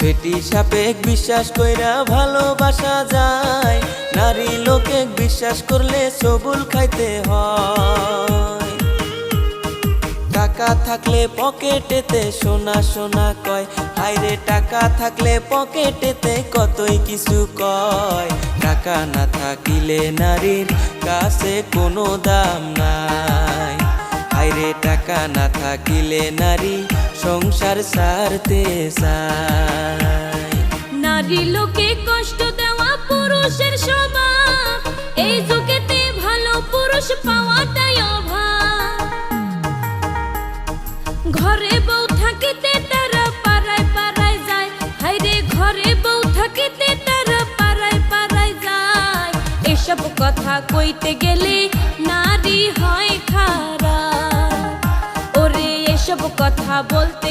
বেটি সাপেক বিশ্বাস কইরা ভালোবাসা যায়, নারী লোকে বিশ্বাস করলে সবুল খাইতে হয়। টাকা থাকলে পকেটেতে সোনা সোনা কয়, হায়রে টাকা থাকলে পকেটেতে কতই কিছু কয়। টাকা না থাকিলে নারীর কাছে কোনো দাম নাই, হায়রে টাকা না থাকিলে নারী সংসার ছাড়তে চায়। নারী লোকে কষ্ট দেওয়া পুরুষের স্বভাব, এই যুগেতে ভালো পুরুষ পাওয়াটাই অভাব। ঘরে বউ থাকিতে তারা পাড়ায় পাড়ায় যায়, হায়রে ঘরে বউ থাকিতে তারা পাড়ায় পাড়ায় যায়। এসব কথা কইতে গেলে নারী হয় খারাপ, ওরে এসব কথা বলতে